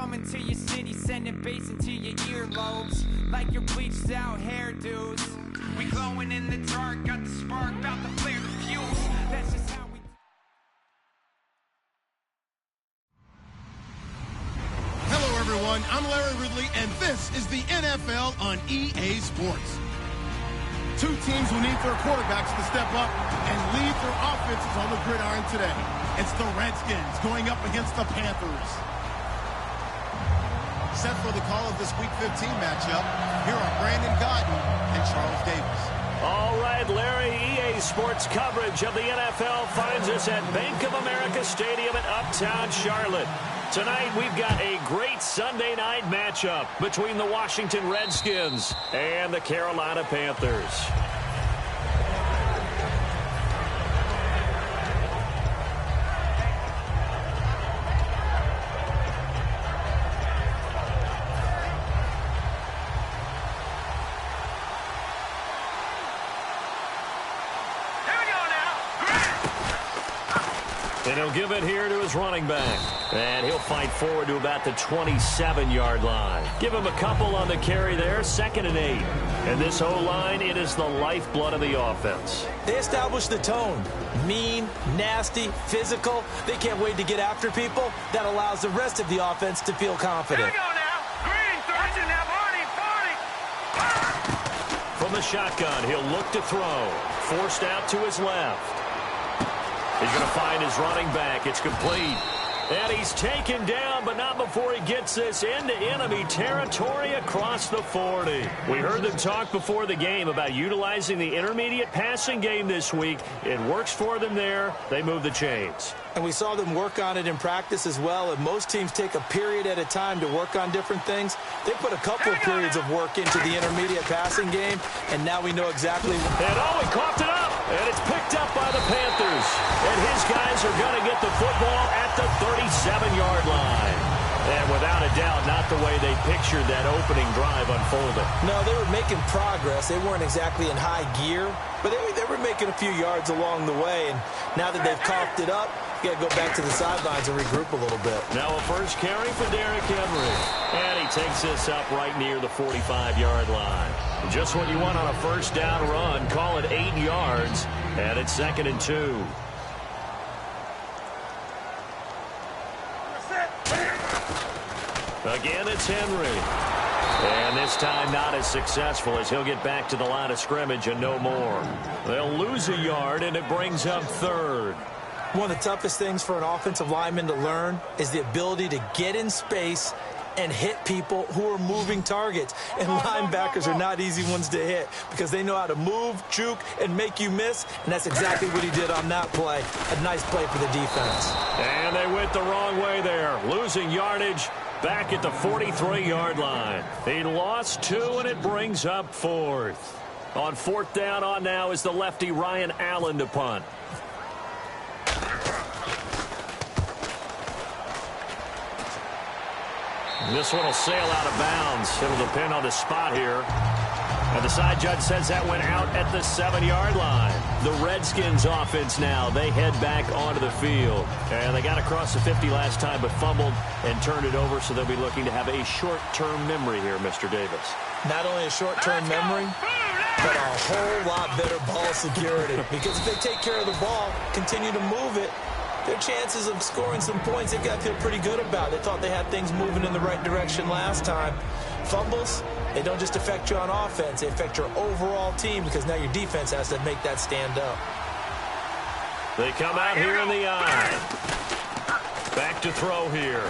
coming to your city, sending bass into your earlobes, like your bleached out hairdos. We glowing in the dark, got the spark, about to flare the fuse. That's just how we... Hello everyone, I'm Larry Ridley, and this is the NFL on EA Sports. Two teams who need their quarterbacks to step up and lead their offenses on the gridiron today. It's the Redskins going up against the Panthers. Set for the call of this Week 15 matchup, here are Brandon Godden and Charles Davis. All right, Larry, EA Sports coverage of the NFL finds us at Bank of America Stadium in Uptown Charlotte. Tonight, we've got a great Sunday night matchup between the Washington Redskins and the Carolina Panthers. And he'll give it here to his running back. And he'll fight forward to about the 27-yard line. Give him a couple on the carry there, 2nd and 8. And this O-line, it is the lifeblood of the offense. They establish the tone. Mean, nasty, physical. They can't wait to get after people. That allows the rest of the offense to feel confident. Here we go now. Green, touching now, 40. From the shotgun, he'll look to throw. Forced out to his left. He's going to find his running back. It's complete. And he's taken down, but not before he gets this into enemy territory across the 40. We heard them talk before the game about utilizing the intermediate passing game this week. It works for them there. They move the chains. And we saw them work on it in practice as well. And most teams take a period at a time to work on different things. They put a couple of periods of work into the intermediate passing game, and now we know exactly. And he coughed it up, and it's picked up by the Panthers. And his guys are going to get the football at the 37-yard line. And without a doubt, not the way they pictured that opening drive unfolding. No, they were making progress. They weren't exactly in high gear, but they were making a few yards along the way. And now that they've coughed it up, you got to go back to the sidelines and regroup a little bit. Now a first carry for Derrick Henry. And he takes this up right near the 45-yard line. Just what you want on a first down run. Call it 8 yards. And it's 2nd and 2. Again, it's Henry. And this time not as successful as he'll get back to the line of scrimmage and no more. They'll lose a yard, and it brings up 3rd. One of the toughest things for an offensive lineman to learn is the ability to get in space and hit people who are moving targets. And linebackers are not easy ones to hit because they know how to move, juke, and make you miss. And that's exactly what he did on that play. A nice play for the defense. And they went the wrong way there, losing yardage back at the 43-yard line. He lost 2, and it brings up 4th. On 4th down on now is the lefty Ryan Allen to punt. This one will sail out of bounds. It'll depend on the spot here. And the side judge says that went out at the 7-yard line. The Redskins offense now, they head back onto the field. And they got across the 50 last time but fumbled and turned it over, so they'll be looking to have a short-term memory here, Mr. Davis. Not only a short-term memory, but a whole lot better ball security. Because if they take care of the ball, continue to move it, their chances of scoring some points, they've got to feel pretty good about. They thought they had things moving in the right direction last time. Fumbles, they don't just affect you on offense. They affect your overall team because now your defense has to make that stand up. They come out here in the eye. Back to throw here.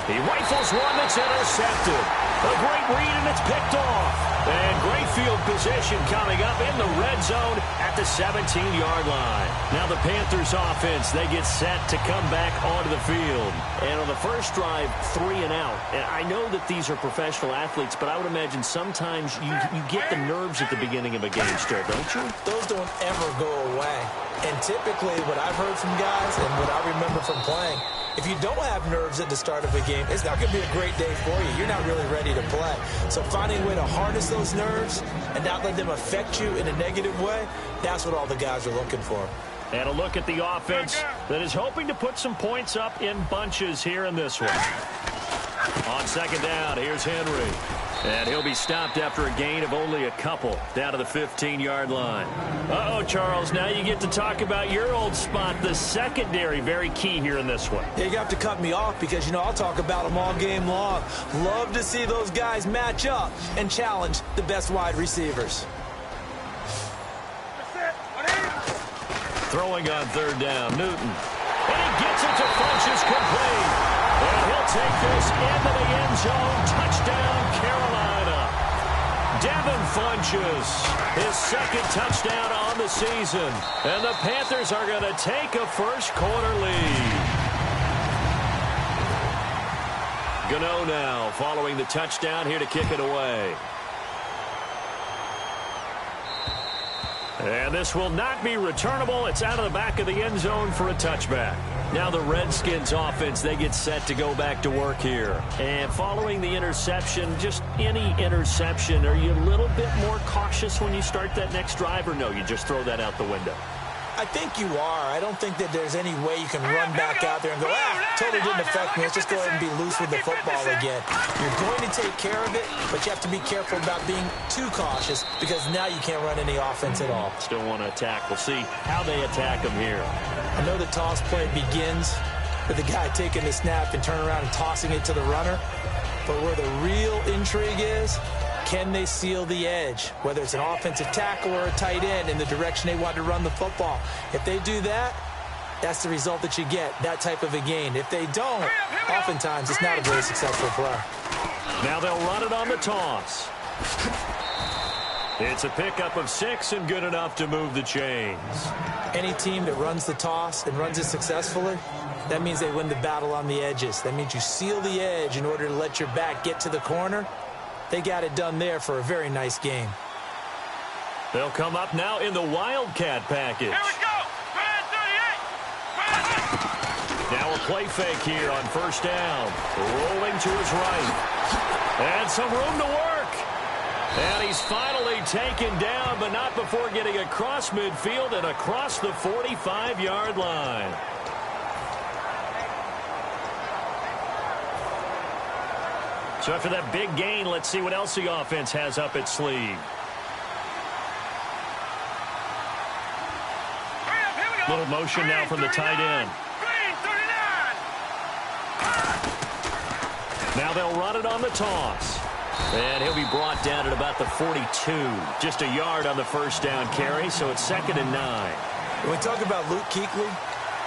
He rifles one that's intercepted. A great read, and it's picked off. And great field position coming up in the red zone at the 17-yard line. Now the Panthers offense, they get set to come back onto the field. And on the first drive, 3 and out. And I know that these are professional athletes, but I would imagine sometimes you get the nerves at the beginning of a game still, don't you? Those don't ever go away. And typically what I've heard from guys and what I remember from playing, if you don't have nerves at the start of a game, it's not going to be a great day for you. You're not really ready to play. So finding a way to harness those nerves and not let them affect you in a negative way, that's what all the guys are looking for. And a look at the offense that is hoping to put some points up in bunches here in this one. On second down, here's Henry. And he'll be stopped after a gain of only a couple down to the 15-yard line. Uh-oh, Charles, now you get to talk about your old spot, the secondary. Very key here in this one. Yeah, you have to cut me off because, you know, I'll talk about them all game long. Love to see those guys match up and challenge the best wide receivers. Throwing on third down, Newton. And he gets it to Funchess complete. And he'll take this into the end zone. Touchdown, Carolina. Devin Funchess, his second touchdown on the season. And the Panthers are going to take a first-quarter lead. Gano now following the touchdown here to kick it away. And this will not be returnable. It's out of the back of the end zone for a touchback. Now the Redskins offense, they get set to go back to work here. And following the interception, just any interception, are you a little bit more cautious when you start that next drive, or no, you just throw that out the window? I think you are. I don't think that there's any way you can run back out there and go, totally didn't affect me. Let's just go ahead and be loose with the football again. You're going to take care of it, but you have to be careful about being too cautious because now you can't run any offense at all. Still want to attack. We'll see how they attack them here. I know the toss play begins with the guy taking the snap and turning around and tossing it to the runner, but where the real intrigue is, can they seal the edge, whether it's an offensive tackle or a tight end in the direction they want to run the football? If they do that, that's the result that you get, that type of a gain. If they don't, oftentimes it's not a very successful play. Now they'll run it on the toss. It's a pickup of 6 and good enough to move the chains. Any team that runs the toss and runs it successfully, that means they win the battle on the edges. That means you seal the edge in order to let your back get to the corner. They got it done there for a very nice game. They'll come up now in the Wildcat package. Here we go. Now a play fake here on first down. Rolling to his right. And some room to work. And he's finally taken down, but not before getting across midfield and across the 45-yard line. So after that big gain, let's see what else the offense has up its sleeve. Little motion now from the tight end. Now they'll run it on the toss. And he'll be brought down at about the 42. Just a yard on the first down carry, so it's 2nd and 9. When we talk about Luke Kuechly,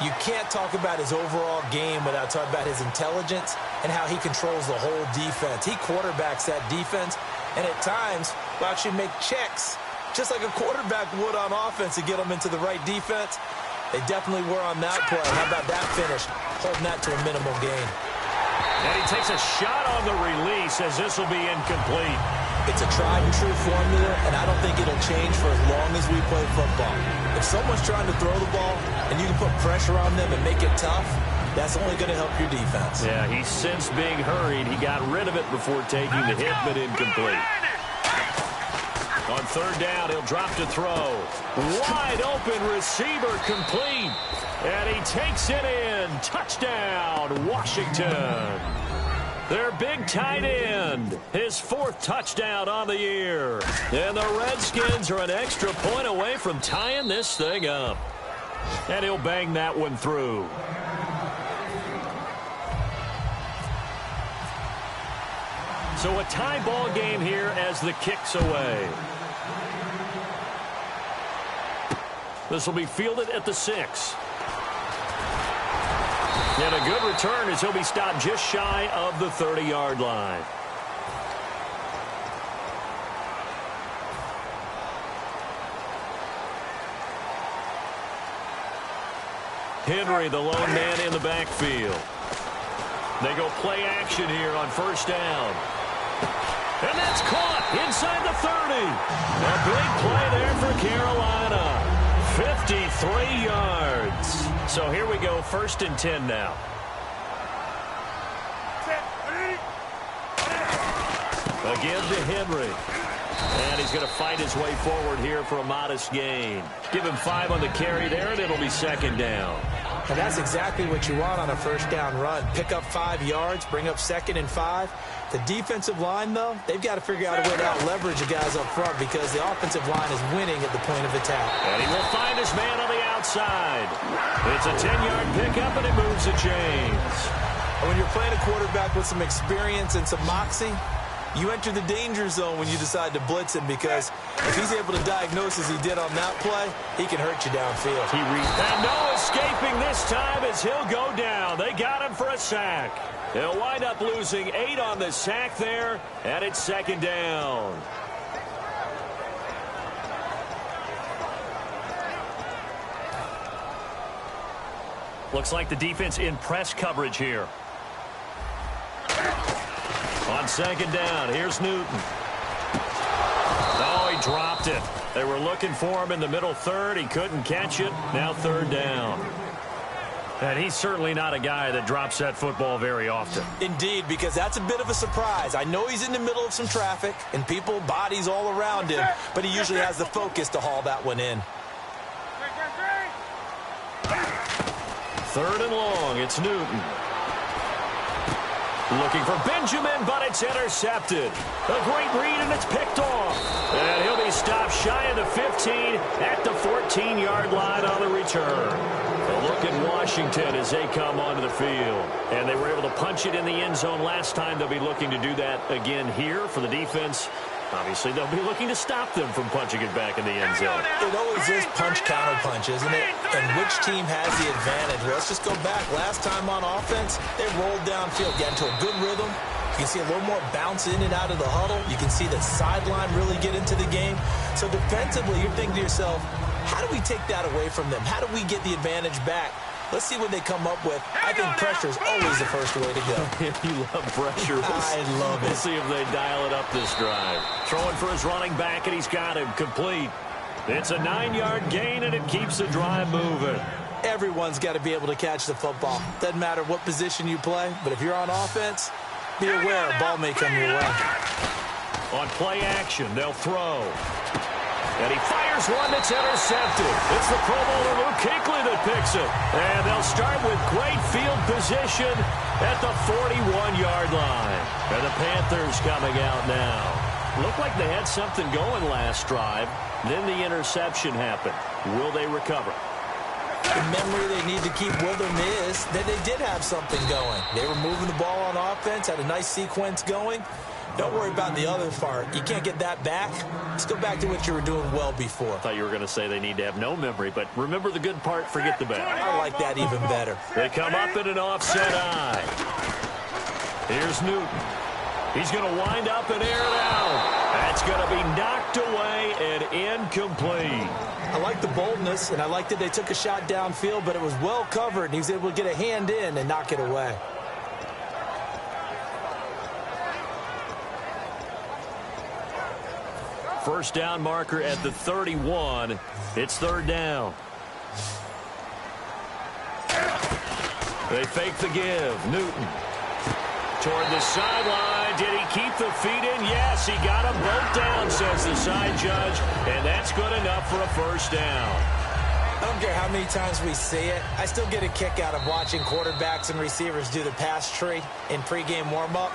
you can't talk about his overall game without talking about his intelligence and how he controls the whole defense. He quarterbacks that defense, and at times will actually make checks, just like a quarterback would on offense to get them into the right defense. They definitely were on that play. How about that finish? Holding that to a minimal gain. And he takes a shot on the release as this will be incomplete. It's a tried-and-true formula, and I don't think it'll change for as long as we play football. If someone's trying to throw the ball and you can put pressure on them and make it tough, that's only going to help your defense. Yeah, he sensed being hurried. He got rid of it before taking the hit, but incomplete. On third down, he'll drop to throw. Wide open receiver complete. And he takes it in. Touchdown, Washington. Their big tight end, his 4th touchdown on the year. And the Redskins are an extra point away from tying this thing up. And he'll bang that one through. So a tie ball game here as the kick's away. This will be fielded at the 6. And a good return as he'll be stopped just shy of the 30-yard line. Henry, the lone man in the backfield. They go play action here on first down. And that's caught inside the 30. A big play there for Carolina. 53 yards. So here we go, 1st and 10 now. Again to Henry. And he's going to fight his way forward here for a modest gain. Give him 5 on the carry there, and it'll be 2nd down. And that's exactly what you want on a first down run. Pick up 5 yards, bring up 2nd and 5. The defensive line, though, they've got to figure out a way to out-leverage the guys up front because the offensive line is winning at the point of attack. And he will find his man on the outside. It's a 10-yard pickup, and it moves the chains. And when you're playing a quarterback with some experience and some moxie, you enter the danger zone when you decide to blitz him because if he's able to diagnose as he did on that play, he can hurt you downfield. And no escaping this time as he'll go down. They got him for a sack. They'll wind up losing 8 on the sack there, and it's 2nd down. Looks like the defense in press coverage here. On 2nd down, here's Newton. Oh, he dropped it. They were looking for him in the middle third. He couldn't catch it. Now 3rd down. And he's certainly not a guy that drops that football very often. Indeed, because that's a bit of a surprise. I know he's in the middle of some traffic and people, bodies all around him, but he usually has the focus to haul that one in. 3rd and long, it's Newton. Looking for Benjamin, but it's intercepted. A great read, and it's picked off. And he'll be stopped shy of the 15 at the 14-yard line on the return. A look at Washington as they come onto the field. And they were able to punch it in the end zone last time. They'll be looking to do that again here for the defense. Obviously, they'll be looking to stop them from punching it back in the end zone. It always is punch-counter-punch, isn't it? And which team has the advantage? Well, let's just go back. Last time on offense, they rolled downfield, got into a good rhythm. You can see a little more bounce in and out of the huddle. You can see the sideline really get into the game. So defensively, you're thinking to yourself, how do we take that away from them? How do we get the advantage back? Let's see what they come up with. I think pressure is always the first way to go. You love pressure. I love it. We'll see if they dial it up this drive. Throwing for his running back, and he's got him complete. It's a 9-yard gain, and it keeps the drive moving. Everyone's got to be able to catch the football. Doesn't matter what position you play, but if you're on offense, be aware a ball may come your way. On play action, they'll throw. And he fires one that's intercepted. It's the Pro Bowler Luke Kuechly that picks it. And they'll start with great field position at the 41-yard line. And the Panthers coming out now. Looked like they had something going last drive. Then the interception happened. Will they recover? The memory they need to keep with them is that they did have something going. They were moving the ball on offense, had a nice sequence going. Don't worry about the other part. You can't get that back. Let's go back to what you were doing well before. I thought you were going to say they need to have no memory, but remember the good part, forget the bad. I like that even better. They come up in an offset eye. Here's Newton. He's going to wind up and air it out. That's going to be knocked away and incomplete. I like the boldness, and I like that they took a shot downfield, but it was well covered, and he was able to get a hand in and knock it away. First down marker at the 31. It's 3rd down. They fake the give. Newton toward the sideline. Did he keep the feet in? Yes, he got them both down, says the side judge. And that's good enough for a first down. I don't care how many times we see it. I still get a kick out of watching quarterbacks and receivers do the pass tree in pregame warm-up.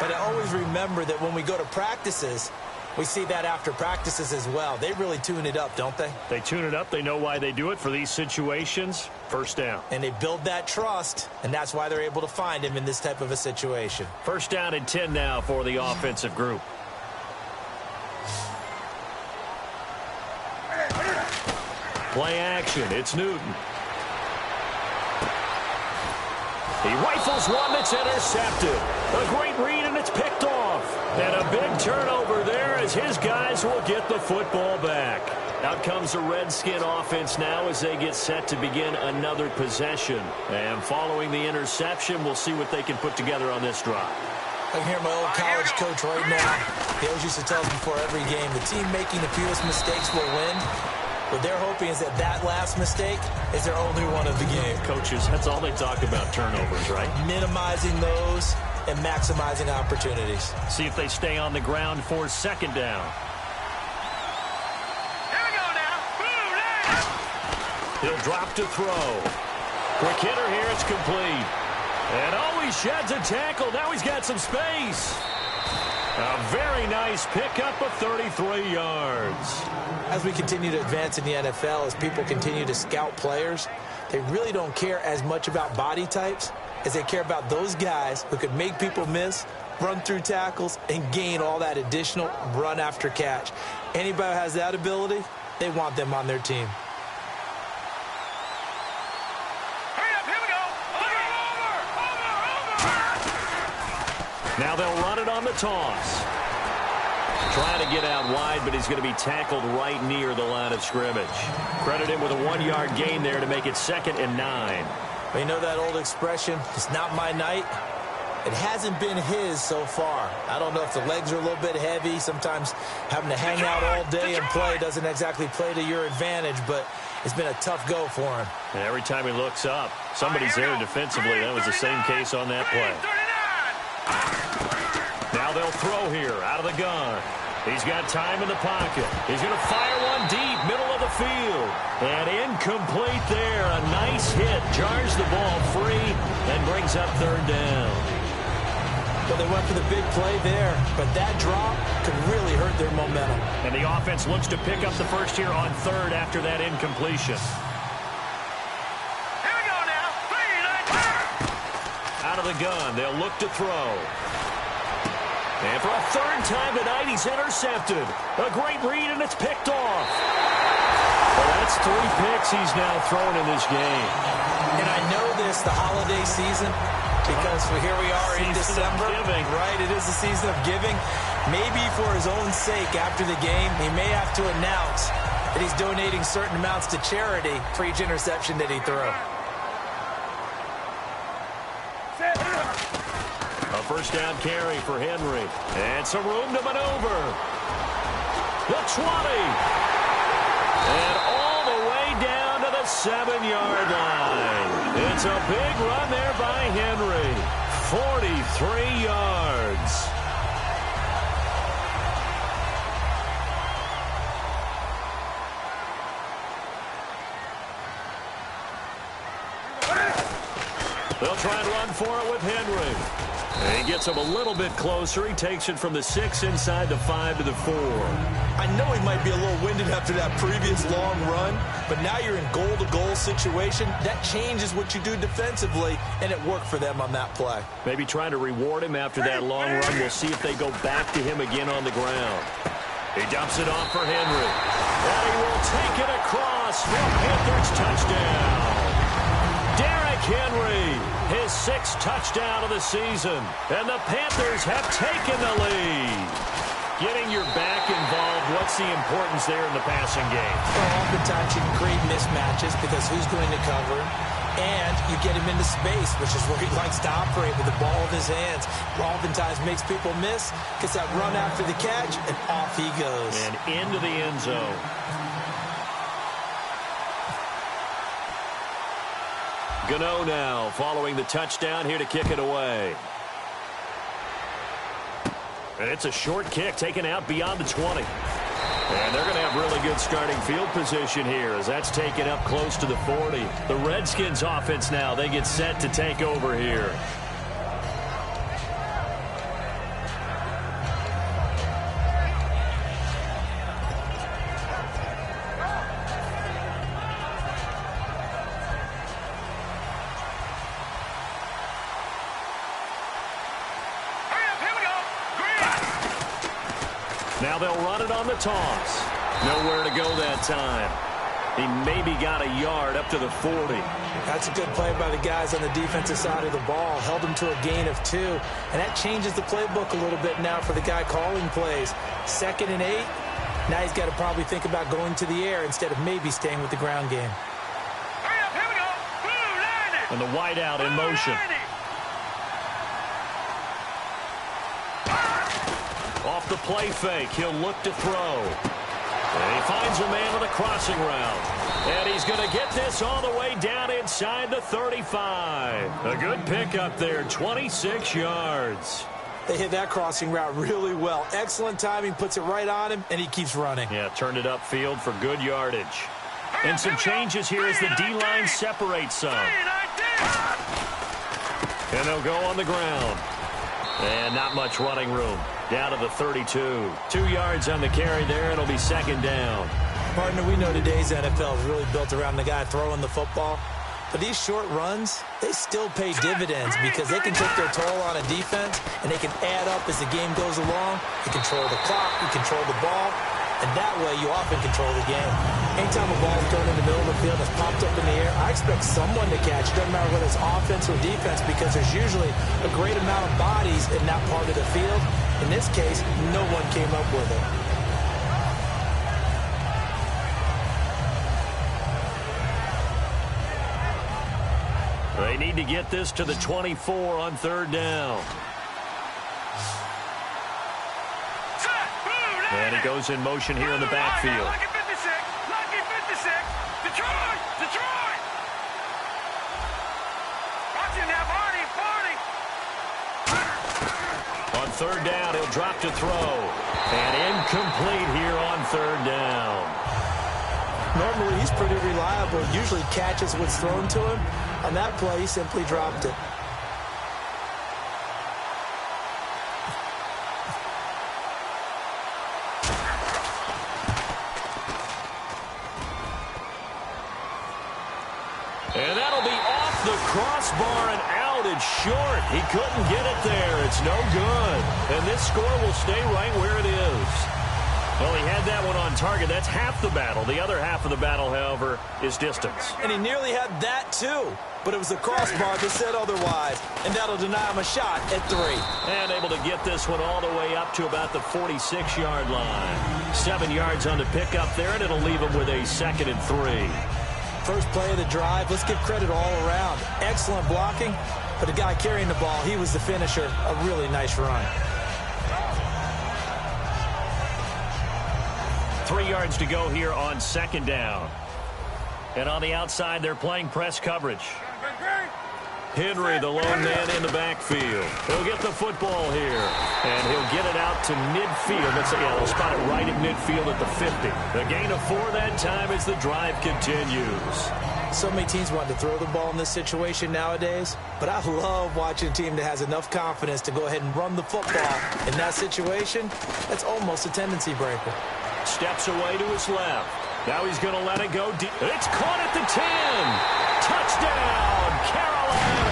But I always remember that when we go to practices, we see that after practices as well. They really tune it up, don't they? They tune it up. They know why they do it for these situations. First down. And they build that trust, and that's why they're able to find him in this type of a situation. First down and 10 now for the offensive group. Play action. It's Newton. He rifles one that's intercepted. A great read, and it's picked off. And a big turnover there as his guys will get the football back. Out comes the Redskin offense now as they get set to begin another possession. And following the interception, we'll see what they can put together on this drive. I can hear my old college coach right now. He always used to tell us before every game, the team making the fewest mistakes will win. What they're hoping is that that last mistake is their only one of the game. Coaches, that's all they talk about, turnovers, right? Minimizing those and maximizing opportunities. See if they stay on the ground for 2nd down. Here we go now. Boom, He'll drop to throw. Quick hitter here, it's complete. And oh, he sheds a tackle. Now he's got some space. A very nice pickup of 33 yards. As we continue to advance in the NFL, as people continue to scout players, they really don't care as much about body types as they care about those guys who could make people miss, run through tackles, and gain all that additional run after catch. Anybody who has that ability, they want them on their team. Now they'll run it on the toss. Trying to get out wide, but he's going to be tackled right near the line of scrimmage. Credit him with a 1-yard gain there to make it 2nd and 9. Well, you know that old expression, it's not my night? It hasn't been his so far. I don't know if the legs are a little bit heavy. Sometimes having to hang out all day and play doesn't exactly play to your advantage, but it's been a tough go for him. And every time he looks up, somebody's there defensively. That was the same case on that play. Now they'll throw here out of the gun. He's got time in the pocket. He's going to fire one deep, middle of the field. And incomplete there. A nice hit. Jars the ball free and brings up 3rd down. Well, they went for the big play there, but that drop could really hurt their momentum. And the offense looks to pick up the first here on 3rd after that incompletion. Here we go now. 3, 9, Out of the gun, they'll look to throw. And for a 3rd time tonight, he's intercepted. A great read, and it's picked off. Well, that's 3 picks he's now thrown in this game. And I know this, the holiday season, because here we are in December. Right, it is the season of giving. Maybe for his own sake, after the game, he may have to announce that he's donating certain amounts to charity for each interception that he threw. A 1st down carry for Henry. And some room to maneuver. The 20. And all the way down to the 7-yard line. It's a big run there by Henry. 43 yards. They'll try and run for it with Henry. And he gets him a little bit closer. He takes it from the 6 inside the 5 to the 4. I know he might be a little winded after that previous long run, but now you're in goal-to-goal situation. That changes what you do defensively, and it worked for them on that play. Maybe trying to reward him after that long run. We'll see if they go back to him again on the ground. He dumps it off for Henry. And he will take it across for a Panthers touchdown. Derrick Henry, his 6th touchdown of the season. And the Panthers have taken the lead. Getting your back involved, what's the importance there in the passing game? Well, oftentimes you can create mismatches because who's going to cover him? And you get him into space, which is where he likes to operate with the ball in his hands. Oftentimes makes people miss, gets that run after the catch, and off he goes. And into the end zone. Gano now following the touchdown here to kick it away. And it's a short kick taken out beyond the 20. And they're going to have really good starting field position here as that's taken up close to the 40. The Redskins offense now, they get set to take over here. Now they'll run it on the toss. Nowhere to go that time. He maybe got a yard up to the 40. That's a good play by the guys on the defensive side of the ball. Held him to a gain of 2. And that changes the playbook a little bit now for the guy calling plays. 2nd and 8. Now he's got to probably think about going to the air instead of maybe staying with the ground game. Here we go. Blue 90. And the wideout in motion. Off the play fake, he'll look to throw. And he finds a man on the crossing route. And he's going to get this all the way down inside the 35. A good pickup there, 26 yards. They hit that crossing route really well. Excellent timing, puts it right on him, and he keeps running. Yeah, turned it upfield for good yardage. And some changes here as the D-line separates some. And they'll go on the ground. And not much running room. Down to the 32. 2 yards on the carry there. It'll be second down. Partner, we know today's NFL is really built around the guy throwing the football. But these short runs, they still pay dividends because they can take their toll on a defense and they can add up as the game goes along. You control the clock, you control the ball, and that way you often control the game. Anytime a ball is thrown in the middle of the field and it's popped up in the air, I expect someone to catch. It doesn't matter whether it's offense or defense because there's usually a great amount of bodies in that part of the field. In this case, no one came up with it. They need to get this to the 24 on third down. And he goes in motion here in the backfield. Lucky 56. Lucky 56. Detroit. Detroit. Watch it now, Barney. On third down, he'll drop to throw. And incomplete here on third down. Normally, he's pretty reliable. Usually catches what's thrown to him. On that play, he simply dropped it. And that'll be off the crossbar and out. It's short. He couldn't get it there. It's no good. And this score will stay right where it is. Well, he had that one on target. That's half the battle. The other half of the battle, however, is distance. And he nearly had that, too. But it was the crossbar that said otherwise. And that'll deny him a shot at 3. And able to get this one all the way up to about the 46-yard line. 7 yards on the pickup there, and it'll leave him with a 2nd and 3. First play of the drive, let's give credit all around. Excellent blocking, but the guy carrying the ball, he was the finisher. A really nice run. 3 yards to go here on second down. And on the outside, they're playing press coverage. Henry, the lone man in the backfield. He'll get the football here, and he'll get it out to midfield. They'll spot it right at midfield at the 50. The gain of 4 that time as the drive continues. So many teams want to throw the ball in this situation nowadays, but I love watching a team that has enough confidence to go ahead and run the football. In that situation, that's almost a tendency breaker. Steps away to his left. Now he's going to let it go deep. It's caught at the 10. Touchdown, Carolina.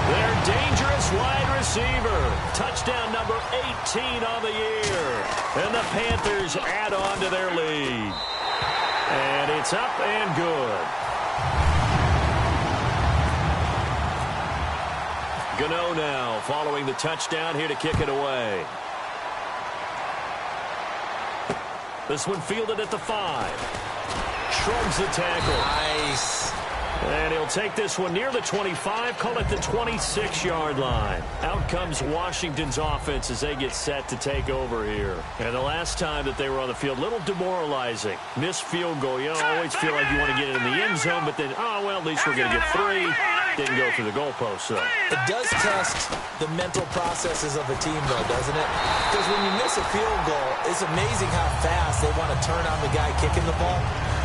Their dangerous wide receiver. Touchdown number 18 on the year. And the Panthers add on to their lead. And it's up and good. Gano now following the touchdown here to kick it away. This one fielded at the 5. Shrugs the tackle. Nice. And he'll take this one near the 25, call it the 26-yard line. Out comes Washington's offense as they get set to take over here. And the last time that they were on the field, a little demoralizing. Missed field goal. You always feel like you want to get it in the end zone, but then, oh, well, at least we're going to get 3. Didn't go through the goalpost, though. It does test the mental processes of a team, though, doesn't it? Because when you miss a field goal, it's amazing how fast they want to turn on the guy kicking the ball.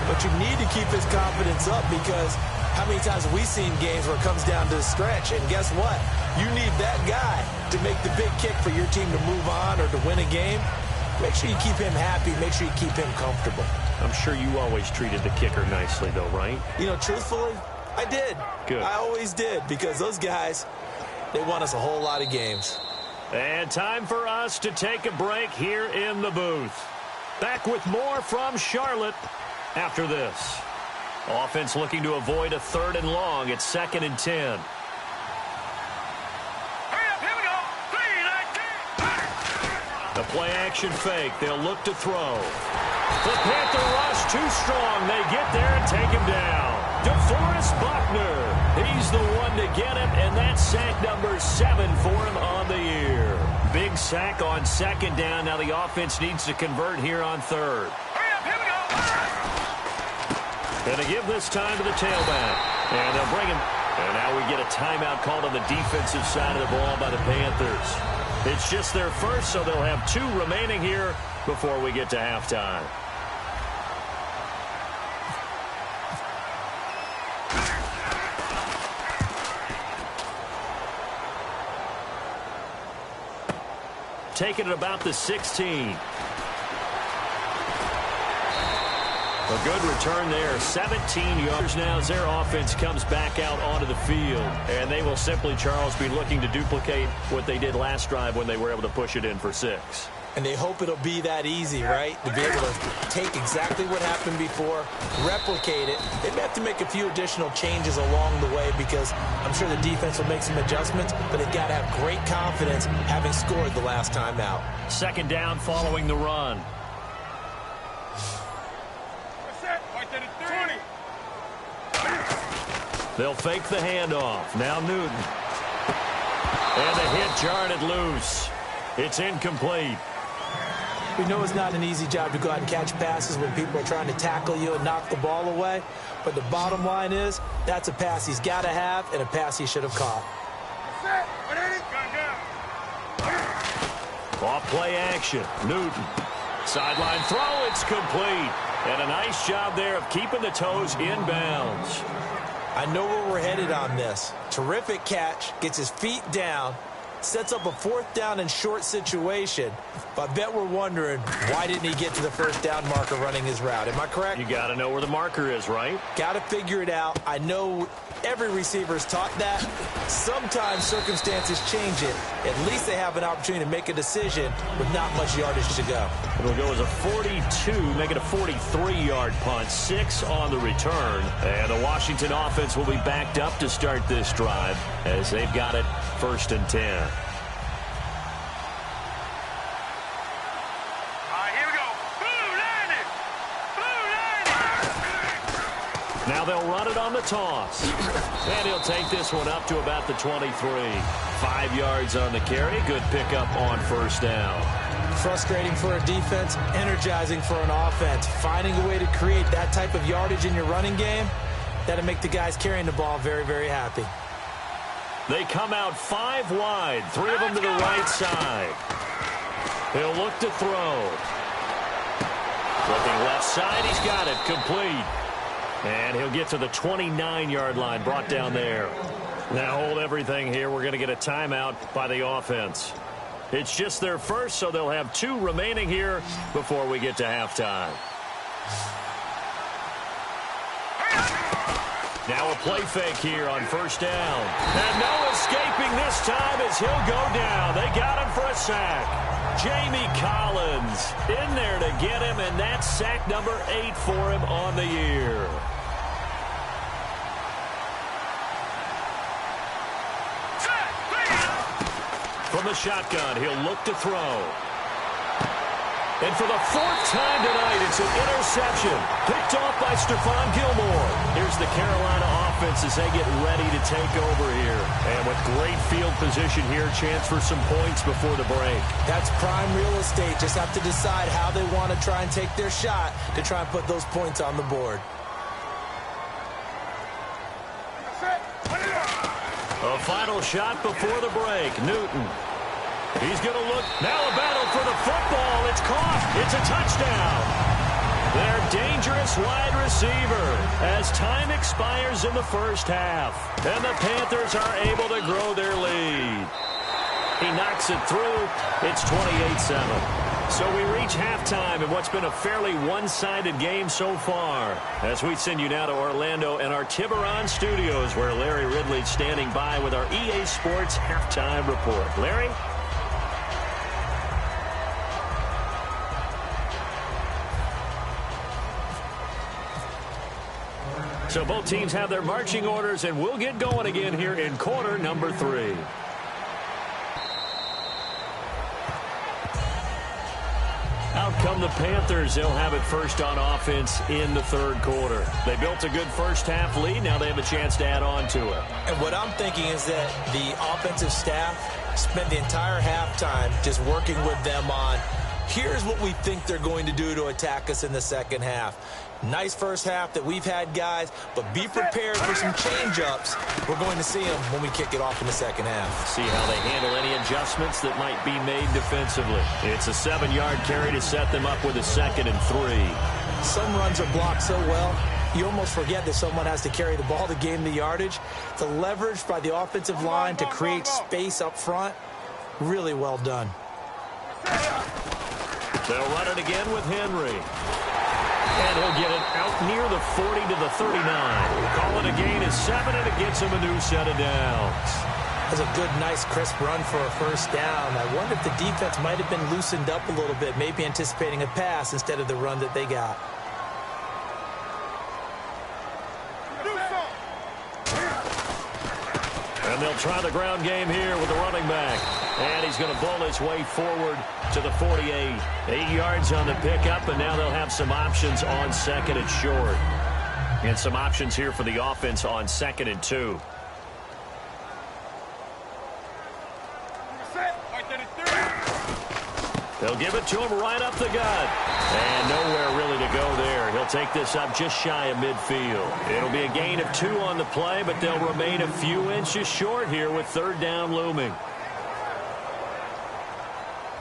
But you need to keep his confidence up because how many times have we seen games where it comes down to the stretch? And guess what? You need that guy to make the big kick for your team to move on or to win a game. Make sure you keep him happy. Make sure you keep him comfortable. I'm sure you always treated the kicker nicely, though, right? You know, truthfully, I did. Good. I always did because those guys, they won us a whole lot of games. And time for us to take a break here in the booth. Back with more from Charlotte after this. Offense looking to avoid a 3rd and long. It's 2nd and 10. Hurry up, here we go. 3, 19. The play action fake. They'll look to throw. The Panther rush too strong. They get there and take him down. DeForest Buckner. He's the one to get him, and that's sack number 7 for him on the year. Big sack on 2nd down. Now the offense needs to convert here on 3rd. Hurry up, here we go. Going to give this time to the tailback. And they'll bring him. And now we get a timeout called on the defensive side of the ball by the Panthers. It's just their first, so they'll have 2 remaining here before we get to halftime. taken at about the 16. A good return there, 17 yards now as their offense comes back out onto the field. And they will simply, Charles, be looking to duplicate what they did last drive when they were able to push it in for 6. And they hope it'll be that easy, right? To be able to take exactly what happened before, replicate it. They may have to make a few additional changes along the way because I'm sure the defense will make some adjustments, but they've got to have great confidence having scored the last time out. Second down following the run. They'll fake the handoff. Now Newton. And the hit jarred it loose. It's incomplete. We know it's not an easy job to go out and catch passes when people are trying to tackle you and knock the ball away. But the bottom line is, that's a pass he's got to have and a pass he should have caught. Off play action. Newton. Sideline throw. It's complete. And a nice job there of keeping the toes in bounds. I know where we're headed on this. Terrific catch. Gets his feet down. Sets up a 4th down and short situation. But I bet we're wondering, why didn't he get to the first down marker running his route? Am I correct? You got to know where the marker is, right? Got to figure it out. I know every receiver is taught that. Sometimes circumstances change it. At least they have an opportunity to make a decision with not much yardage to go. It'll go as a 42, make it a 43-yard punt. 6 on the return. And the Washington offense will be backed up to start this drive as they've got it 1st and 10. Now they'll run it on the toss. And he'll take this one up to about the 23. 5 yards on the carry. Good pickup on 1st down. Frustrating for a defense, energizing for an offense. Finding a way to create that type of yardage in your running game, that'll make the guys carrying the ball very, very happy. They come out 5 wide. 3 of them to the right side. He'll look to throw. Looking left side. He's got it. Complete. And he'll get to the 29-yard line, brought down there. Now hold everything here. We're going to get a timeout by the offense. It's just their first, so they'll have 2 remaining here before we get to halftime. Now a play fake here on 1st down. And no escaping this time as he'll go down. They got him for a sack. Jamie Collins in there to get him, and that's sack number 8 for him on the year. From the shotgun, he'll look to throw. And for the 4th time tonight, it's an interception. Picked off by Stephon Gilmore. Here's the Carolina offense as they get ready to take over here. And with great field position here, chance for some points before the break. That's prime real estate. Just have to decide how they want to try and take their shot to try and put those points on the board. A final shot before the break. Newton. He's going to look. Now a battle for the football. It's caught. It's a touchdown. Their dangerous wide receiver as time expires in the 1st half. And the Panthers are able to grow their lead. He knocks it through. It's 28-7. So we reach halftime in what's been a fairly one-sided game so far. As we send you now to Orlando and our Tiburon studios where Larry Ridley's standing by with our EA Sports halftime report. Larry? So both teams have their marching orders, and we'll get going again here in quarter number 3. Out come the Panthers. They'll have it first on offense in the 3rd quarter. They built a good 1st half lead. Now they have a chance to add on to it. And what I'm thinking is that the offensive staff spent the entire halftime just working with them on, here's what we think they're going to do to attack us in the 2nd half. Nice 1st half that we've had, guys, but be prepared for some change-ups. We're going to see them when we kick it off in the 2nd half. See how they handle any adjustments that might be made defensively. It's a 7-yard carry to set them up with a 2nd and 3. Some runs are blocked so well, you almost forget that someone has to carry the ball to gain the yardage. The leverage by the offensive line to create space up front, really well done. They'll run it again with Henry. And he'll get it out near the 40 to the 39. Call it a gain of 7, and it gets him a new set of downs. That's a good, nice, crisp run for a first down. I wonder if the defense might have been loosened up a little bit, maybe anticipating a pass instead of the run that they got. And they'll try the ground game here with the running back. And he's going to bull his way forward to the 48. 8 yards on the pickup, and now they'll have some options on second and short. And some options here for the offense on 2nd and 2. They'll give it to him right up the gut. And nowhere really to go there. He'll take this up just shy of midfield. It'll be a gain of 2 on the play, but they'll remain a few inches short here with 3rd down looming.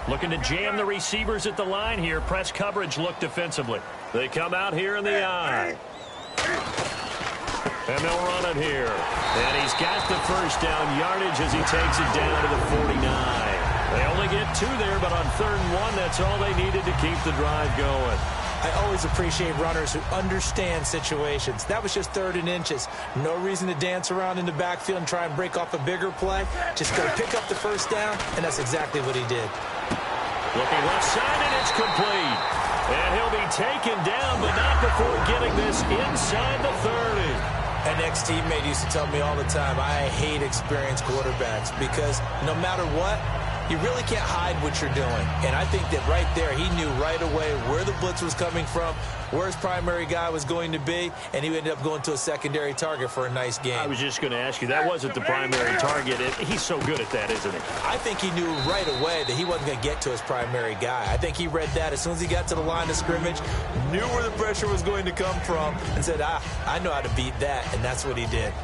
Looking to jam the receivers at the line here. Press coverage look defensively. They come out here in the eye. And they'll run it here. And he's got the first down yardage as he takes it down to the 49. They only get 2 there, but on 3rd and 1, that's all they needed to keep the drive going. I always appreciate runners who understand situations. That was just 3rd and inches. No reason to dance around in the backfield and try and break off a bigger play. Just go pick up the first down, and that's exactly what he did. Looking left side, and it's complete. And he'll be taken down, but not before getting this inside the 30. An ex-teammate used to tell me all the time, I hate experienced quarterbacks because no matter what, you really can't hide what you're doing. And I think that right there, he knew right away where the blitz was coming from, where his primary guy was going to be, and he ended up going to a secondary target for a nice game. I was just going to ask you, that wasn't the primary target. He's so good at that, isn't he? I think he knew right away that he wasn't going to get to his primary guy. I think he read that as soon as he got to the line of scrimmage, knew where the pressure was going to come from, and said, I know how to beat that, and that's what he did.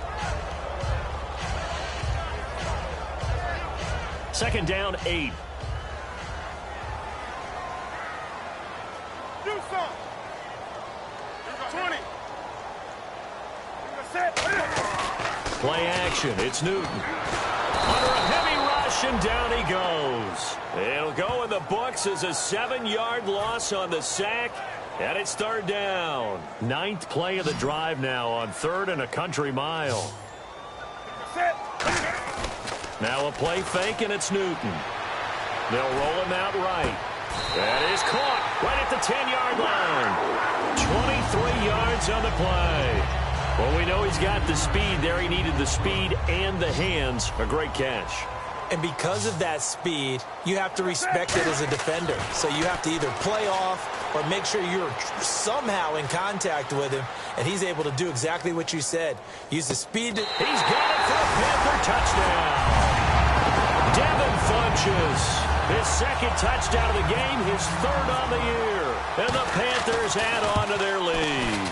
2nd down, 8. Do some. 20. Play action. It's Newton. Under a heavy rush, and down he goes. It'll go in the books as a 7-yard loss on the sack, and it's 3rd down. 9th play of the drive now on 3rd and a country mile. Now a play fake, and it's Newton. They'll roll him out right. That is caught right at the 10-yard line. 23 yards on the play. Well, we know he's got the speed there. He needed the speed and the hands. A great catch. And because of that speed, you have to respect it as a defender. So you have to either play off or make sure you're somehow in contact with him, and he's able to do exactly what you said. Use the speed. He's got it for a Panther touchdown. Devin Funches, his 2nd touchdown of the game, his 3rd on the year. And the Panthers add on to their lead.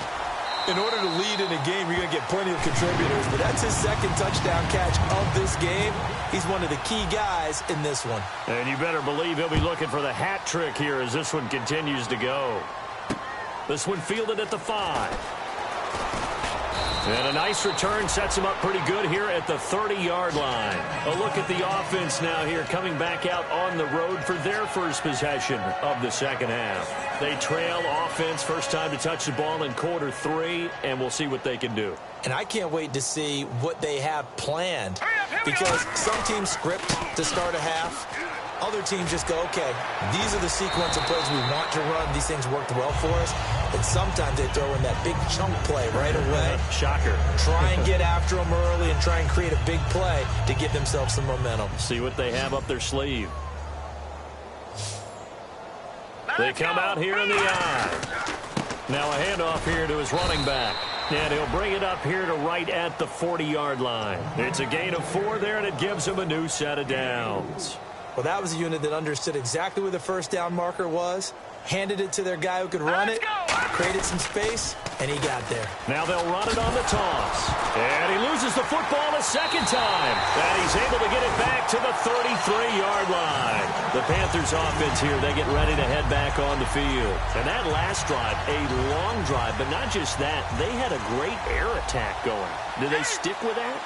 In order to lead in a game, you're going to get plenty of contributors, but that's his 2nd touchdown catch of this game. He's one of the key guys in this one. And you better believe he'll be looking for the hat trick here as this one continues to go. This one fielded at the 5. And a nice return sets him up pretty good here at the 30-yard line. A look at the offense now here coming back out on the road for their first possession of the 2nd half. They trail offense, first time to touch the ball in quarter 3, and we'll see what they can do. And I can't wait to see what they have planned, because some teams script to start a half. Other teams just go, okay, these are the sequence of plays we want to run. These things worked well for us. And sometimes they throw in that big chunk play right away. Shocker. Try and get after them early and try and create a big play to give themselves some momentum. See what they have up their sleeve. They come out here in the eye. Now a handoff here to his running back. And he'll bring it up here to right at the 40-yard line. It's a gain of 4 there, and it gives him a new set of downs. Well, that was a unit that understood exactly where the first down marker was, handed it to their guy who could run it, created some space, and he got there. Now they'll run it on the toss. And he loses the football a 2nd time. And he's able to get it back to the 33-yard line. The Panthers offense here, they get ready to head back on the field. And that last drive, a long drive, but not just that. They had a great air attack going. Do they stick with that?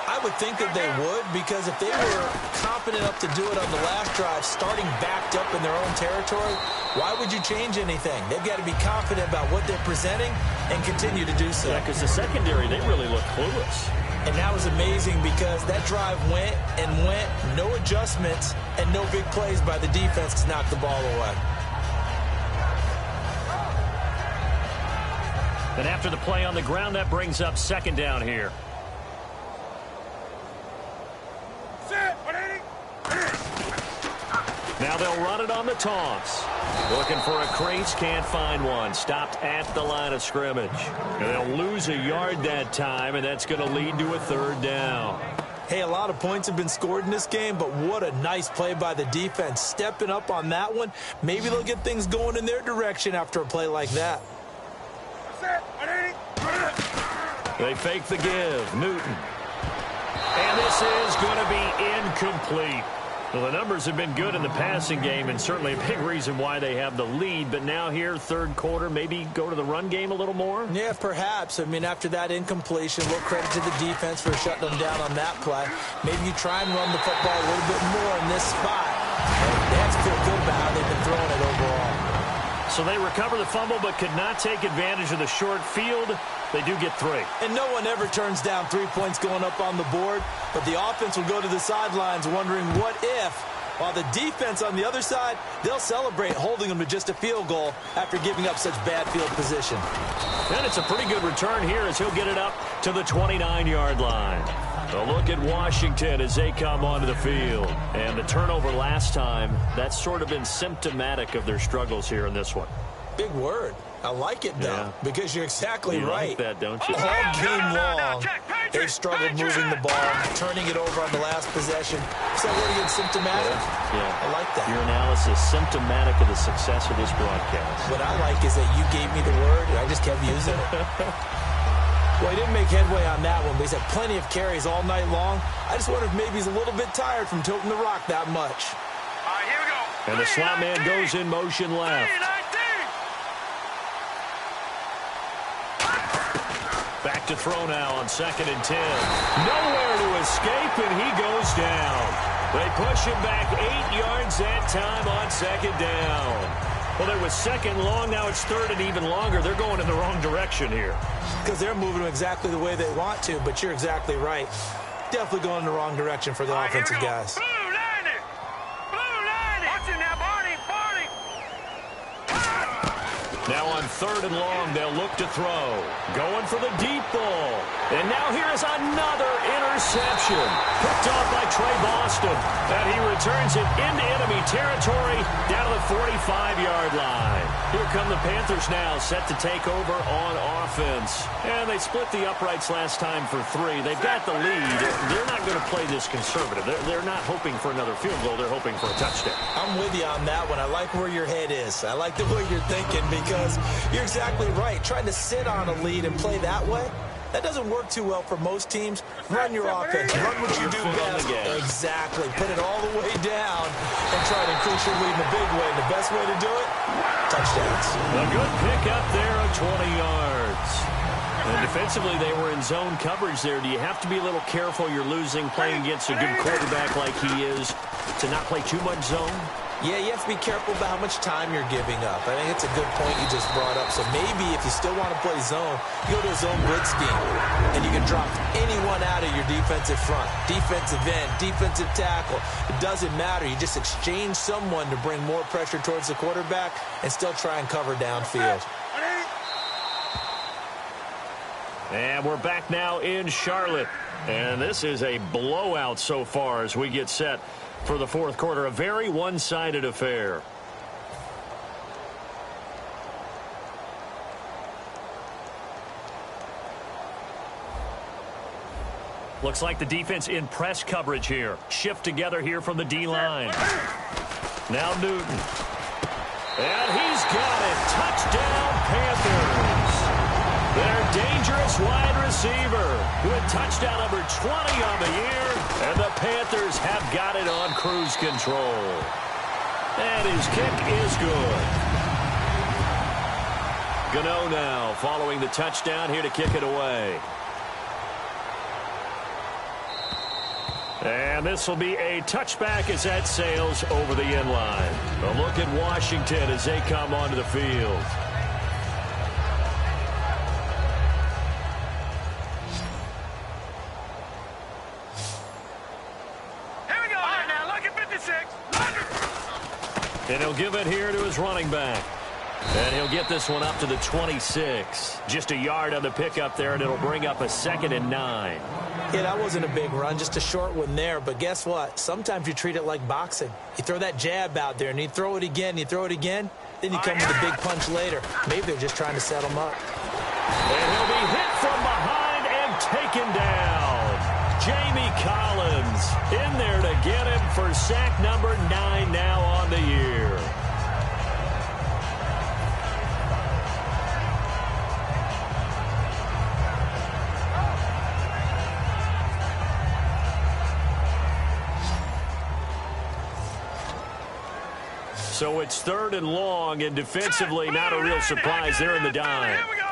I would think that they would, because if they were confident enough to do it on the last drive, starting backed up in their own territory, why would you change anything? They've got to be confident about what they're presenting and continue to do so. Yeah, because the secondary, they really look clueless. And that was amazing because that drive went and went, no adjustments, and no big plays by the defense to knock the ball away. And after the play on the ground, that brings up second down here. Now they'll run it on the toss. Looking for a crease, can't find one. Stopped at the line of scrimmage. And they'll lose a yard that time, and that's going to lead to a third down. Hey, a lot of points have been scored in this game, but what a nice play by the defense. Stepping up on that one, maybe they'll get things going in their direction after a play like that. They fake the give. Newton. And this is going to be incomplete. Well, the numbers have been good in the passing game, and certainly a big reason why they have the lead. But now here, third quarter, maybe go to the run game a little more? Yeah, perhaps. I mean, after that incompletion, a little credit to the defense for shutting them down on that play. Maybe you try and run the football a little bit more in this spot. They have to feel good about how they've been throwing it overall. So they recover the fumble but could not take advantage of the short field. They do get 3. And no one ever turns down 3 points going up on the board, but the offense will go to the sidelines wondering what if, while the defense on the other side, they'll celebrate holding them to just a field goal after giving up such bad field position. And it's a pretty good return here as he'll get it up to the 29-yard line. A look at Washington as they come onto the field. And the turnover last time, that's sort of been symptomatic of their struggles here in this one. Big word. I like it, though, because you're exactly right. You like that, don't you? All game long, they've struggled moving the ball, turning it over on the last possession. Is that word again, symptomatic? Yeah. I like that. Your analysis, symptomatic of the success of this broadcast. What I like is that you gave me the word, and I just kept using it. Well, he didn't make headway on that one, but he's had plenty of carries all night long. I just wonder if maybe he's a little bit tired from toting the rock that much. All right, here we go. And the slot man goes in motion left. Back to throw now on 2nd and 10. Nowhere to escape, and he goes down. They push him back 8 yards that time on 2nd down. Well, there was 2nd long. Now it's 3rd and even longer. They're going in the wrong direction here. Because they're moving exactly the way they want to, but you're exactly right. Definitely going in the wrong direction for the offensive guys. Blue line it. Blue line it. Watch it now, Barney. Barney. Now on 3rd and long, they'll look to throw. Going for the deep ball. And now here's another interception. Picked off by Trey Boston. And he returns it into enemy territory down to the 45-yard line. Here come the Panthers now, set to take over on offense. And they split the uprights last time for 3. They've got the lead. They're not going to play this conservative. They're not hoping for another field goal. They're hoping for a touchdown. I'm with you on that one. I like where your head is. I like the way you're thinking because you're exactly right. Trying to sit on a lead and play that way, that doesn't work too well for most teams. Run your offense. Run what you do best. Exactly. Put it all the way down and try to increase your lead in a big way. The best way to do it, touchdowns. A good pick up there of 20 yards. And defensively, they were in zone coverage there. Do you have to be a little careful? You're losing playing against a good quarterback like he is to not play too much zone? Yeah, you have to be careful about how much time you're giving up. I think it's a good point you just brought up. So maybe if you still want to play zone, you go to a zone blitz scheme, and you can drop anyone out of your defensive front, defensive end, defensive tackle. It doesn't matter. You just exchange someone to bring more pressure towards the quarterback and still try and cover downfield. And we're back now in Charlotte. And this is a blowout so far as we get set for the 4th quarter. A very one-sided affair. Looks like the defense in press coverage here. Shift together here from the D-line. Now Newton. And he's got it. Touchdown, Panthers. Their dangerous wide receiver with touchdown number 20 on the year. And the Panthers have got it on cruise control. And his kick is good. Gano now following the touchdown here to kick it away. And this will be a touchback as that sails over the end line. A look at Washington as they come onto the field. Here we go. All right, now, look at 56. And he'll give it here to his running back. And he'll get this one up to the 26. Just a yard on the pickup there, and it'll bring up a 2nd and 9. Yeah, that wasn't a big run, just a short one there. But guess what? Sometimes you treat it like boxing. You throw that jab out there, and you throw it again, you throw it again, then you come with a big punch later. Maybe they're just trying to set him up. And he'll be hit from behind and taken down. Jamie Collins in there to get him for sack number 9 now on the year. So it's 3rd and long, and defensively not a real surprise there in the dime. Here we go.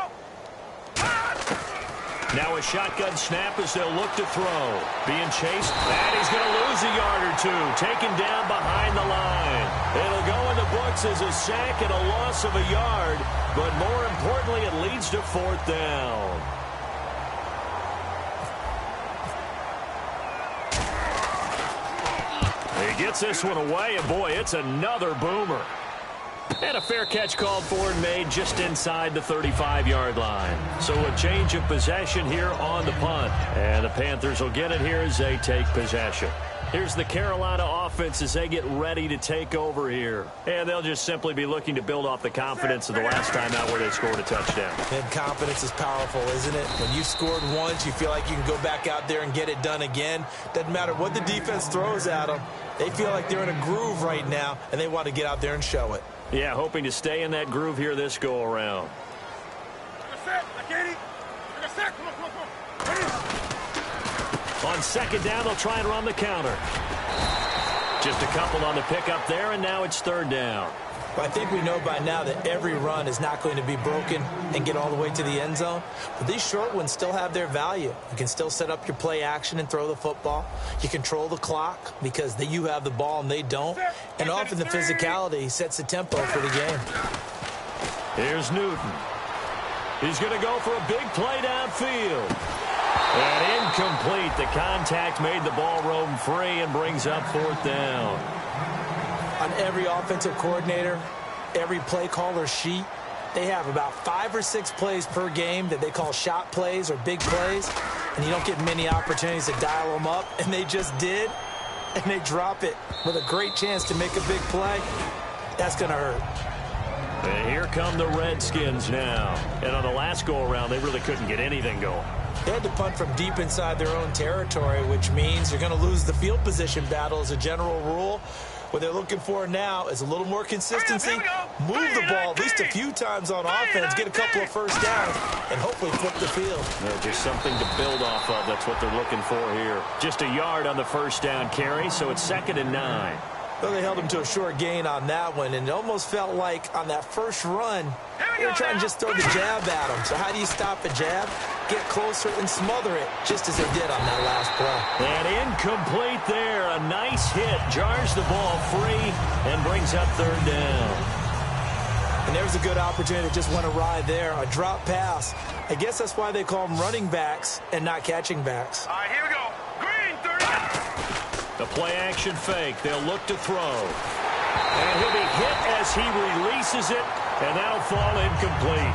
Now a shotgun snap as they'll look to throw. Being chased, and he's going to lose a yard or two. Taken down behind the line. It'll go in the books as a sack and a loss of a yard, but more importantly, it leads to 4th down. He gets this one away, and boy, it's another boomer. And a fair catch called for and made just inside the 35-yard line. So a change of possession here on the punt. And the Panthers will get it here as they take possession. Here's the Carolina offense as they get ready to take over here. And they'll just simply be looking to build off the confidence of the last time out where they scored a touchdown. And confidence is powerful, isn't it? When you scored once, you feel like you can go back out there and get it done again. Doesn't matter what the defense throws at them. They feel like they're in a groove right now, and they want to get out there and show it. Yeah, hoping to stay in that groove here this go-around. On 2nd down, they'll try and run the counter. Just a couple on the pickup there, and now it's 3rd down. Well, I think we know by now that every run is not going to be broken and get all the way to the end zone. But these short ones still have their value. You can still set up your play action and throw the football. You control the clock because you have the ball and they don't. And often the physicality sets the tempo for the game. Here's Newton. He's going to go for a big play downfield. And incomplete. The contact made the ball roam free and brings up 4th down. On every offensive coordinator, every play caller sheet, they have about 5 or 6 plays per game that they call shot plays or big plays, and you don't get many opportunities to dial them up, and they just did, and they drop it with a great chance to make a big play. That's going to hurt. And here come the Redskins now. And on the last go-around, they really couldn't get anything going. They had to punt from deep inside their own territory, which means you're going to lose the field position battle as a general rule. What they're looking for now is a little more consistency, move the ball at least a few times on offense, get a couple of first downs, and hopefully flip the field. Just something to build off of. That's what they're looking for here. Just a yard on the first down carry, so it's 2nd and 9. Well, they held him to a short gain on that one, and it almost felt like on that first run, they were trying to just throw the jab at him. So how do you stop a jab? Get closer and smother it, just as they did on that last play. And incomplete there. A nice hit. Jars the ball free and brings up 3rd down. And there's a good opportunity to just went awry there. A drop pass. I guess that's why they call them running backs and not catching backs. All right, here we go. Green, 30. The play action fake. They'll look to throw. And he'll be hit as he releases it, and that'll fall incomplete.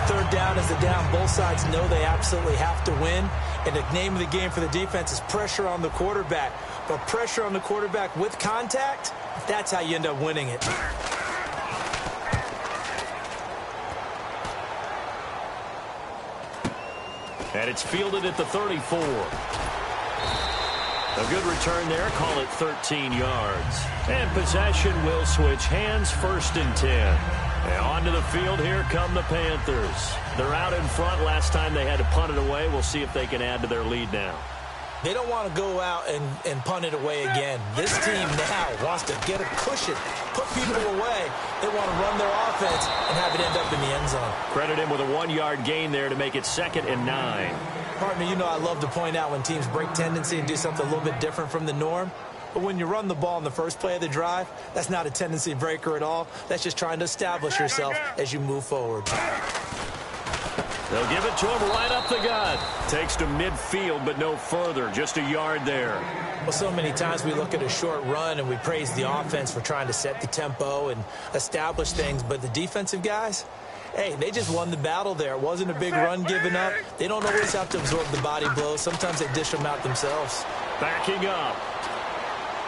3rd down is the down. Both sides know they absolutely have to win. And the name of the game for the defense is pressure on the quarterback. But pressure on the quarterback with contact, that's how you end up winning it. And it's fielded at the 34. A good return there. Call it 13 yards. And possession will switch hands. 1st and 10. And onto the field, here come the Panthers. They're out in front. Last time they had to punt it away. We'll see if they can add to their lead now. They don't want to go out and punt it away again. This team now wants to get a cushion, put people away. They want to run their offense and have it end up in the end zone. Credit him with a 1-yard gain there to make it 2nd and 9. Partner, you know I love to point out when teams break tendency and do something a little bit different from the norm. But when you run the ball in the first play of the drive, that's not a tendency breaker at all. That's just trying to establish yourself as you move forward. They'll give it to him right up the gut. Takes to midfield, but no further. Just a yard there. Well, so many times we look at a short run and we praise the offense for trying to set the tempo and establish things. But the defensive guys, hey, they just won the battle there. It wasn't a big run given up. They don't always have to absorb the body blows. Sometimes they dish them out themselves. Backing up.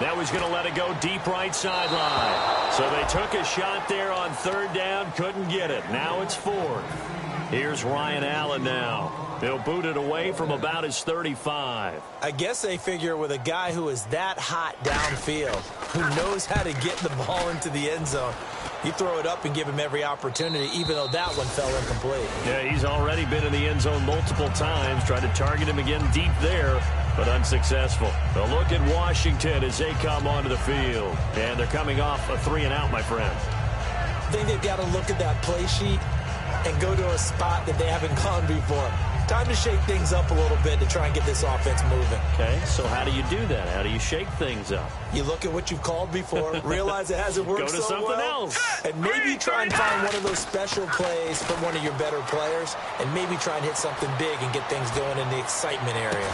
Now he's going to let it go deep right sideline. So they took a shot there on third down. Couldn't get it. Now it's fourth. Here's Ryan Allen now. They'll boot it away from about his 35. I guess they figure with a guy who is that hot downfield, who knows how to get the ball into the end zone, you throw it up and give him every opportunity, even though that one fell incomplete. Yeah, he's already been in the end zone multiple times. Tried to target him again deep there, but unsuccessful. A look at Washington as they come onto the field. And they're coming off a 3-and-out, my friend. I think they've got to look at that play sheet and go to a spot that they haven't gone before. Time to shake things up a little bit to try and get this offense moving. Okay, so how do you do that? How do you shake things up? You look at what you've called before, realize it hasn't worked Go to so something well, else. and maybe try and find one of those special plays from one of your better players, and maybe try and hit something big and get things going in the excitement area.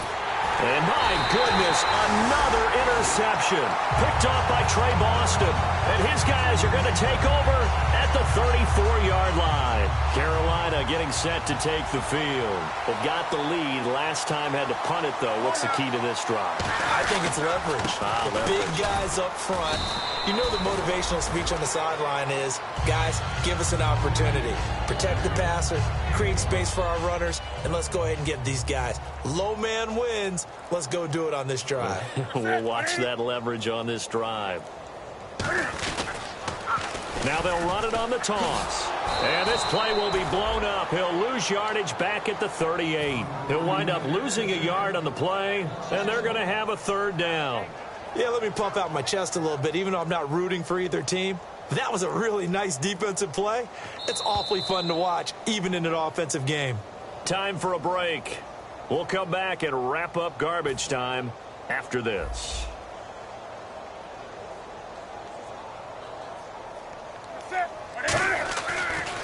And my goodness, another interception. Picked off by Trey Boston. And his guys are going to take over at the 34-yard line. Carolina getting set to take the field. They've got the lead. Last time had to punt it, though. What's the key to this drive? I think it's leverage. The big guys up front. You know the motivational speech on the sideline is, guys, give us an opportunity. Protect the passer, create space for our runners, and let's go ahead and get these guys. Low man wins. Let's go do it on this drive. We'll watch that leverage on this drive. Now they'll run it on the toss. And this play will be blown up. He'll lose yardage back at the 38. He'll wind up losing a yard on the play, and they're going to have a third down. Yeah, let me pump out my chest a little bit, even though I'm not rooting for either team. That was a really nice defensive play. It's awfully fun to watch, even in an offensive game. Time for a break. We'll come back and wrap up garbage time after this.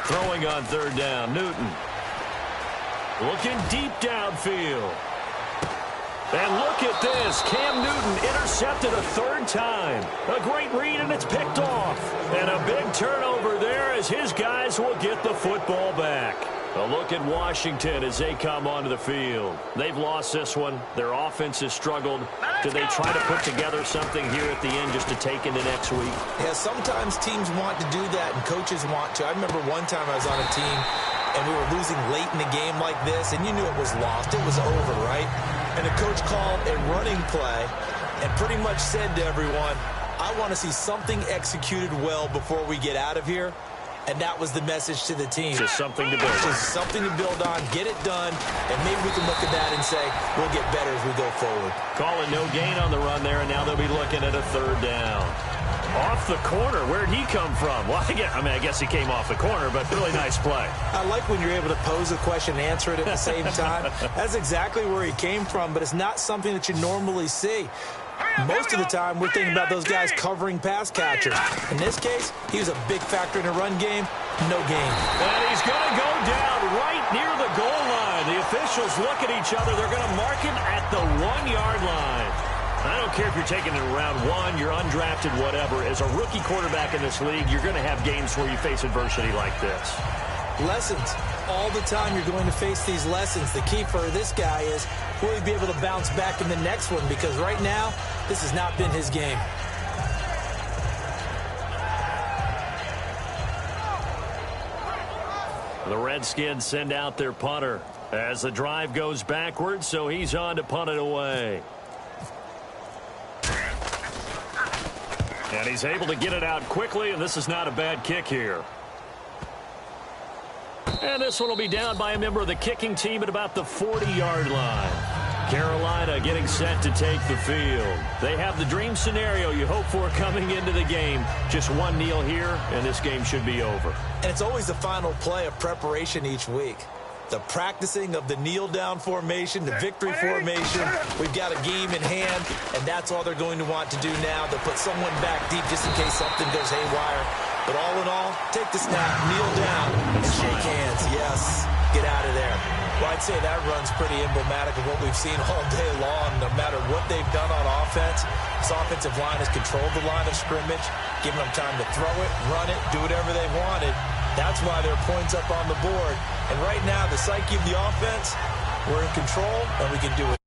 Throwing on third down, Newton. Looking deep downfield. And look at this. Cam Newton intercepted a third time. A great read, and it's picked off. And a big turnover there as his guys will get the football back. A look at Washington as they come onto the field. They've lost this one. Their offense has struggled. Do they try to put together something here at the end just to take into next week? Yeah, sometimes teams want to do that, and coaches want to. I remember one time I was on a team, and we were losing late in the game like this, and you knew it was lost. It was over, right? And the coach called a running play and pretty much said to everyone, I want to see something executed well before we get out of here. And that was the message to the team. Just something to build on. Just something to build on, get it done, and maybe we can look at that and say, we'll get better as we go forward. Calling no gain on the run there, and now they'll be looking at a third down. Off the corner. Where'd he come from? Well, I guess he came off the corner, but really nice play. I like when you're able to pose a question and answer it at the same time. That's exactly where he came from, but it's not something that you normally see. Most of the time, we're thinking about those guys covering pass catchers. In this case, he was a big factor in the run game. No gain. And he's going to go down right near the goal line. The officials look at each other. They're going to mark him at the 1-yard line. I don't care if you're taking it in round 1, you're undrafted, whatever. As a rookie quarterback in this league, you're going to have games where you face adversity like this. Lessons. All the time you're going to face these lessons. The key for this guy is, will he be able to bounce back in the next one? Because right now, this has not been his game. The Redskins send out their punter as the drive goes backwards, so he's on to punt it away. And he's able to get it out quickly, and this is not a bad kick here. And this one will be down by a member of the kicking team at about the 40-yard line. Carolina getting set to take the field. They have the dream scenario you hope for coming into the game. Just one kneel here, and this game should be over. And it's always the final play of preparation each week. the practicing of the kneel-down formation, the victory formation. We've got a game in hand, and that's all they're going to want to do now. They'll put someone back deep just in case something goes haywire. But all in all, take the snap, kneel down, and shake hands. Yes, get out of there. Well, I'd say that run's pretty emblematic of what we've seen all day long. No matter what they've done on offense, this offensive line has controlled the line of scrimmage, given them time to throw it, run it, do whatever they wanted. That's why there are points up on the board. And right now, the psyche of the offense, we're in control, and we can do it.